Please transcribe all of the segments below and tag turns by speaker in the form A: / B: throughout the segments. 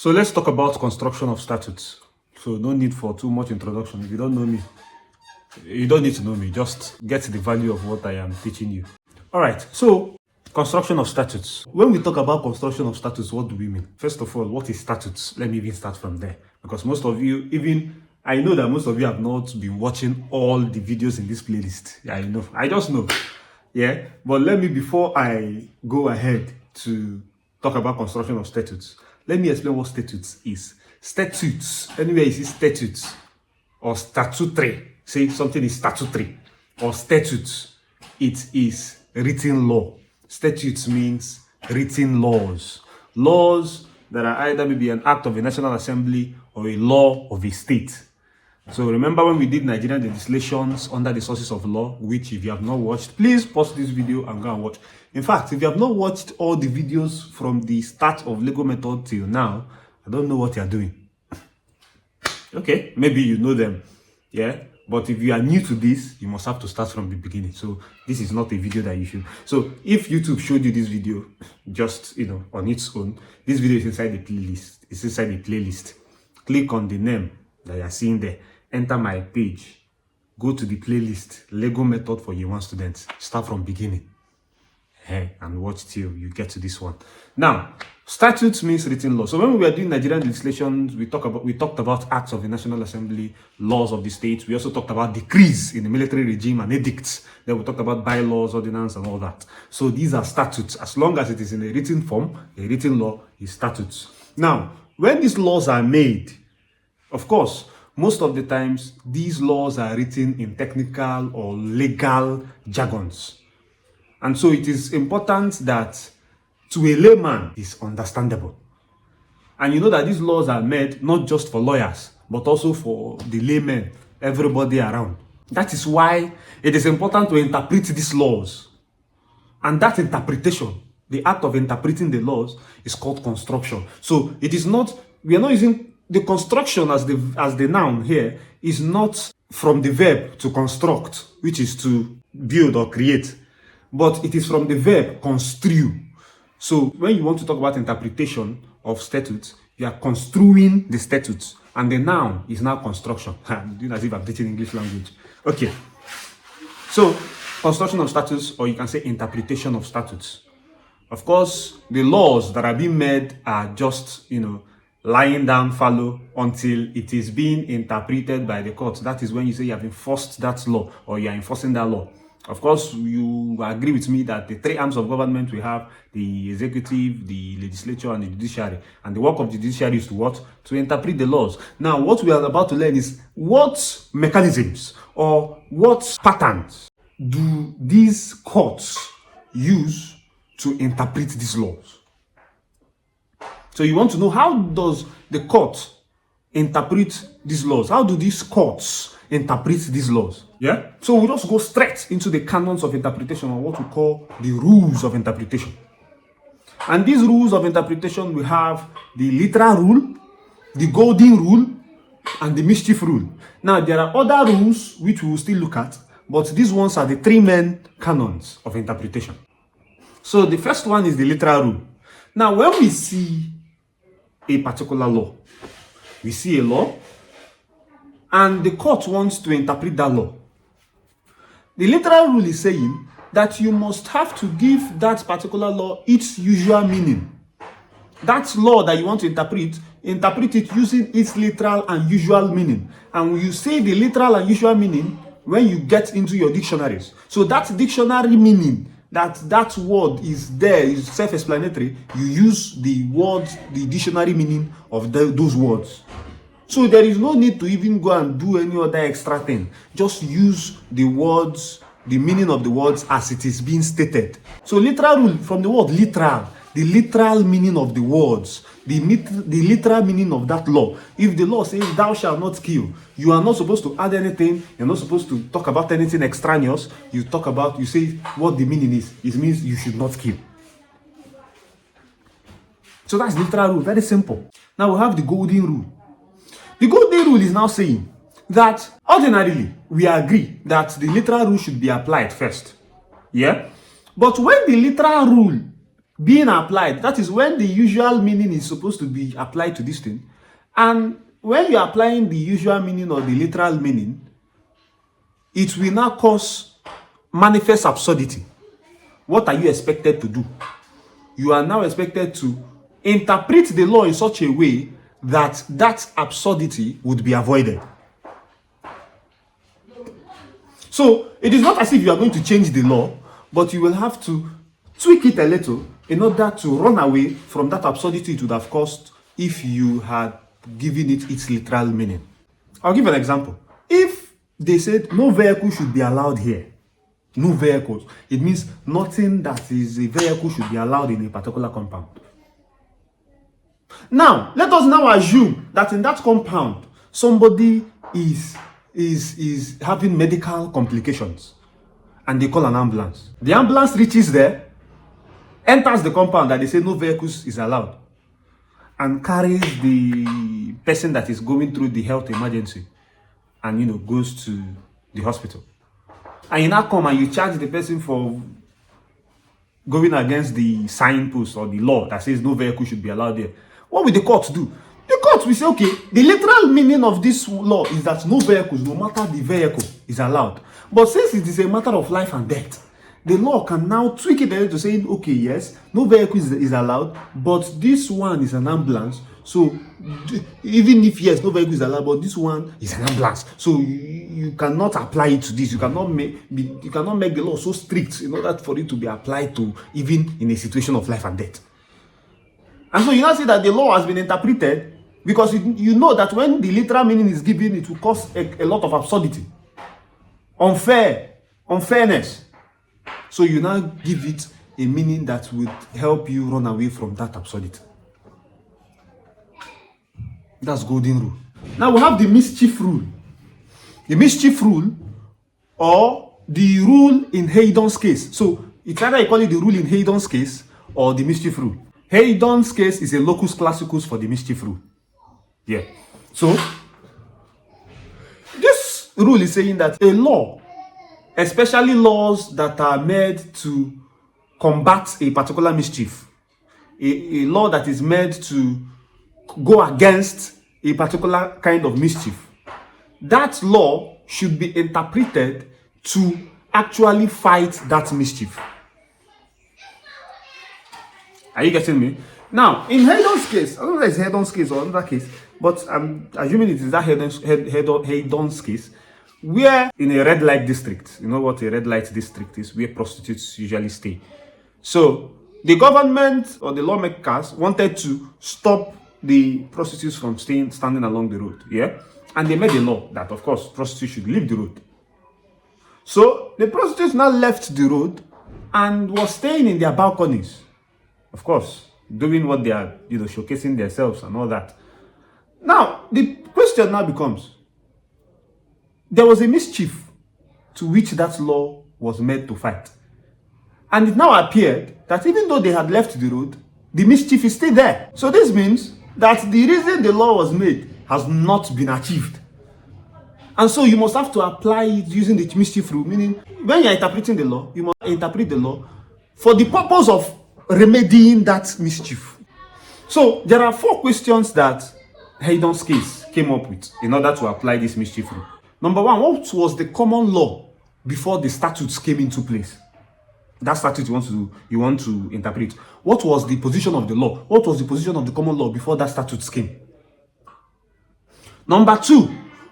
A: So let's talk about construction of statutes. So no need for too much introduction. If you don't know me, you don't need to know me. Just get the value of what I am teaching you. All right. So construction of statutes. When we talk about construction of statutes, what do we mean? First of all, what is statutes? Let me even start from there. Because most of you, I know that most of you have not been watching all the videos in this playlist. I know. I just know. Yeah. But let me, before I go ahead to talk about construction of statutes, let me explain what statutes is. Statutes, anywhere you see statutes or statutory, say something is statutory or statutes, it is written law. Statutes means written laws. Laws that are either maybe an act of a National Assembly or a law of a state. So remember when we did Nigerian legislations under the sources of law, which if you have not watched, please pause this video and go and watch. In fact, if you have not watched all the videos from the start of legal method till now, I don't know what you are doing. Okay, maybe you know them, yeah? But if you are new to this, you must have to start from the beginning. So this is not a video that you should. So if YouTube showed you this video, just, on its own, this video is inside the playlist. It's inside the playlist. Click on the name that you are seeing there. Enter my page. Go to the playlist, Lego Method for Year 1 students. Start from beginning. And watch till you get to this one. Now, statutes means written law. So when we were doing Nigerian legislation, we talked about acts of the National Assembly, laws of the state. We also talked about decrees in the military regime and edicts. Then we talked about bylaws, ordinance, and all that. So these are statutes. As long as it is in a written form, a written law is statutes. Now, when these laws are made, of course, most of the times, these laws are written in technical or legal jargons. And so it is important that to a layman is understandable. And you know that these laws are made not just for lawyers, but also for the laymen, everybody around. That is why it is important to interpret these laws. And that interpretation, the act of interpreting the laws, is called construction. So it is not, we are not using the construction as the noun here, is not from the verb to construct, which is to build or create. But it is from the verb construe. So when you want to talk about interpretation of statutes, you are construing the statutes. And the noun is now construction. I'm doing as if I'm teaching English language. Okay. So construction of statutes, or you can say interpretation of statutes. Of course, the laws that are being made are just, lying down fallow until it is being interpreted by the court. That is when you say you have enforced that law or you are enforcing that law. Of course, you agree with me that the three arms of government we have, the executive, the legislature, and the judiciary. And the work of the judiciary is to what? To interpret the laws. Now, what we are about to learn is what mechanisms or what patterns do these courts use to interpret these laws? So you want to know, how does the court interpret these laws? How do these courts interpret these laws? Yeah? So we'll just go straight into the canons of interpretation, or what we call the rules of interpretation. And these rules of interpretation, we have the literal rule, the golden rule, and the mischief rule. Now, there are other rules which we will still look at, but these ones are the three main canons of interpretation. So the first one is the literal rule. Now, when we see a particular law, we see a law, and the court wants to interpret that law. The literal rule is saying that you must have to give that particular law its usual meaning. That law that you want to interpret it using its literal and usual meaning. And you say the literal and usual meaning when you get into your dictionaries. So that dictionary meaning, that word is there, is self-explanatory. You use the dictionary meaning of those words. So there is no need to even go and do any other extra thing. Just use the words, the meaning of the words as it is being stated. So literal rule, from the word literal, the literal meaning of the words, the literal meaning of that law. If the law says thou shalt not kill, you are not supposed to add anything. You're not supposed to talk about anything extraneous. You say what the meaning is. It means you should not kill. So that's literal rule, very simple. Now we have the golden rule. The golden rule is now saying that ordinarily we agree that the literal rule should be applied first. Yeah? But when the literal rule being applied. That is when the usual meaning is supposed to be applied to this thing. And when you're applying the usual meaning or the literal meaning, it will now cause manifest absurdity. What are you expected to do? You are now expected to interpret the law in such a way that that absurdity would be avoided. So it is not as if you are going to change the law, but you will have to tweak it a little in order to run away from that absurdity it would have caused if you had given it its literal meaning. I'll give an example. If they said no vehicle should be allowed here, no vehicles, it means nothing that is a vehicle should be allowed in a particular compound. Now, let us now assume that in that compound, somebody is having medical complications and they call an ambulance. The ambulance reaches there, enters the compound, and they say no vehicles is allowed, and carries the person that is going through the health emergency and goes to the hospital. And you now come and you charge the person for going against the signpost or the law that says no vehicle should be allowed there. What will the court do? The court will say, okay, the literal meaning of this law is that no vehicles, no matter the vehicle, is allowed. But since it is a matter of life and death, the law can now tweak it to say, okay, yes, no vehicle is allowed, but this one is an ambulance. So even if, yes, no vehicle is allowed, but this one is an ambulance. So you cannot apply it to this. You cannot make the law so strict in order for it to be applied to even in a situation of life and death. And so you now see that the law has been interpreted because you know that when the literal meaning is given, it will cause a lot of absurdity, unfairness. So you now give it a meaning that would help you run away from that absurdity. That's golden rule. Now we have the mischief rule. The mischief rule, or the rule in Haydon's case. So it's either you call it the rule in Haydon's case or the mischief rule. Haydon's case is a locus classicus for the mischief rule. Yeah. So this rule is saying that a law, especially laws that are made to combat a particular mischief, a law that is made to go against a particular kind of mischief, that law should be interpreted to actually fight that mischief. Are you getting me? Now, in Haydon's case, I don't know if it's Haydon's case or another case, but I'm assuming it is that Haydon's case, where in a red light district, you know what a red light district is, where prostitutes usually stay. So the government or the lawmakers wanted to stop the prostitutes from standing along the road, yeah? And they made a law that, of course, prostitutes should leave the road. So the prostitutes now left the road and were staying in their balconies, of course, doing what they are, showcasing themselves and all that. Now, the question now becomes, there was a mischief to which that law was made to fight. And it now appeared that even though they had left the road, the mischief is still there. So this means that the reason the law was made has not been achieved. And so you must have to apply it using the mischief rule, meaning when you're interpreting the law, you must interpret the law for the purpose of remedying that mischief. So there are 4 questions that Haydon's case came up with in order to apply this mischief rule. Number 1, what was the common law before the statutes came into place? That statute you want to interpret. What was the position of the law? What was the position of the common law before that statute came? Number 2,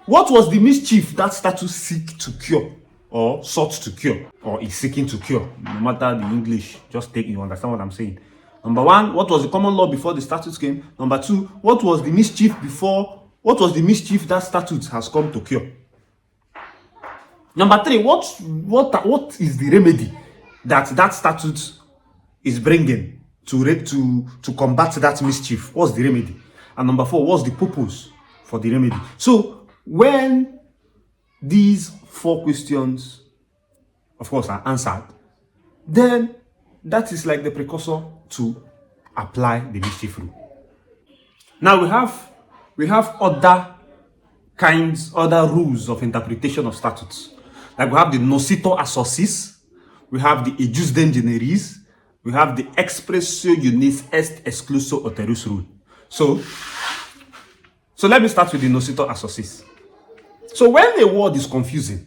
A: what was the mischief that statute seek to cure, or sought to cure, or is seeking to cure? No matter the English, just take, you understand what I'm saying. Number 1, what was the common law before the statutes came? Number 2, what was the mischief that statute has come to cure? Number 3, what is the remedy that statute is bringing to combat that mischief? What's the remedy? And number 4, what's the purpose for the remedy? So when these 4 questions, of course, are answered, then that is like the precursor to apply the mischief rule. Now we have other rules of interpretation of statutes. Like we have the nocitor associs, we have the ejusdem generis, we have the expressio unis est excluso alterus rule. So let me start with the nocitor associis. So when a word is confusing,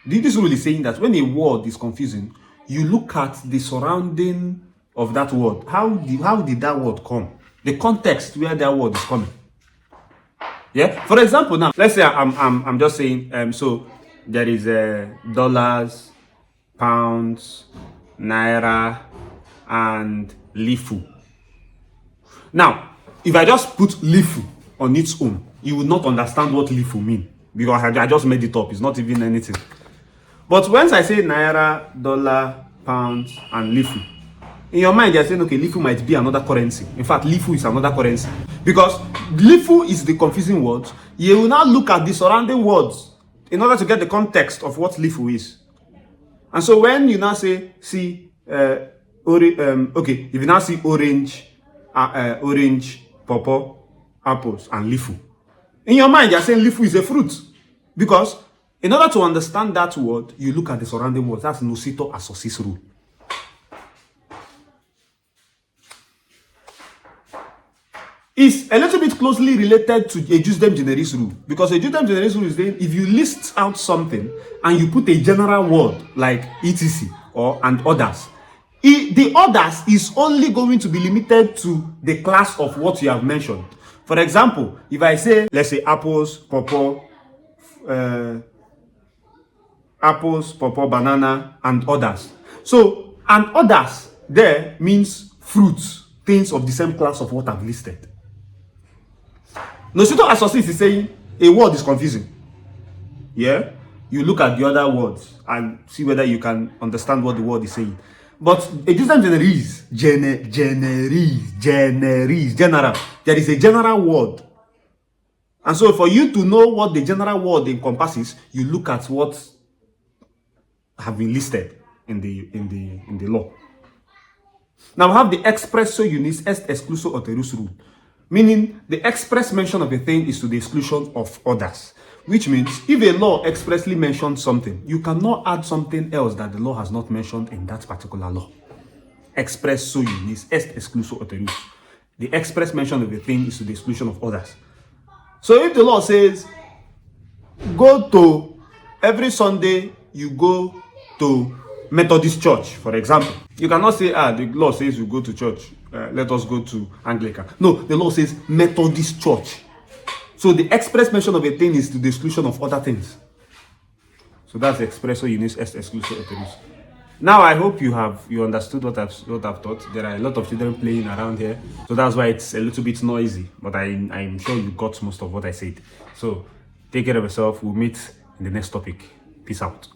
A: this rule is saying that when a word is confusing, you look at the surrounding of that word. How did that word come? The context where that word is coming. Yeah. For example, now let's say I'm just saying so there is dollars, pounds, naira, and lifu. Now, if I just put lifu on its own, you will not understand what lifu mean because I just made it up. It's not even anything. But once I say naira, dollar, pounds, and lifu, in your mind, you're saying, okay, lifu might be another currency. In fact, lifu is another currency. Because lifu is the confusing word. You will now look at the surrounding words in order to get the context of what lifu is. And so when you now say, if you now see orange, pawpaw, apples, and lifu, in your mind, you're saying lifu is a fruit. Because in order to understand that word, you look at the surrounding words. That's nocitor associis rule. Is a little bit closely related to a jusdem generis rule, because a jusdem generis rule is saying if you list out something and you put a general word like etc or and others, the others is only going to be limited to the class of what you have mentioned. For example, if I say, let's say apples, pawpaw, banana, and others. So, and others there means fruits, things of the same class of what I've listed. Nocitor associis is saying a word is confusing. Yeah? You look at the other words and see whether you can understand what the word is saying. But a jusdem general. There is a general word. And so for you to know what the general word encompasses, you look at what have been listed in the law. Now we have the expresso unis est excluso alterus rule, meaning the express mention of a thing is to the exclusion of others. Which means if a law expressly mentions something, you cannot add something else that the law has not mentioned in that particular law. Expresso unis est excluso alterus. The express mention of a thing is to the exclusion of others. So if the law says, go to, every Sunday you go to Methodist church, for example, you cannot say, the law says you go to church, let us go to Anglican. No, the law says Methodist church. So the express mention of a thing is to the exclusion of other things. So that's expresso unis est excluso alterus. Now I hope you understood what I've taught. There are a lot of children playing around here, so that's why it's a little bit noisy. But I'm sure you got most of what I said. So take care of yourself. We'll meet in the next topic. Peace out.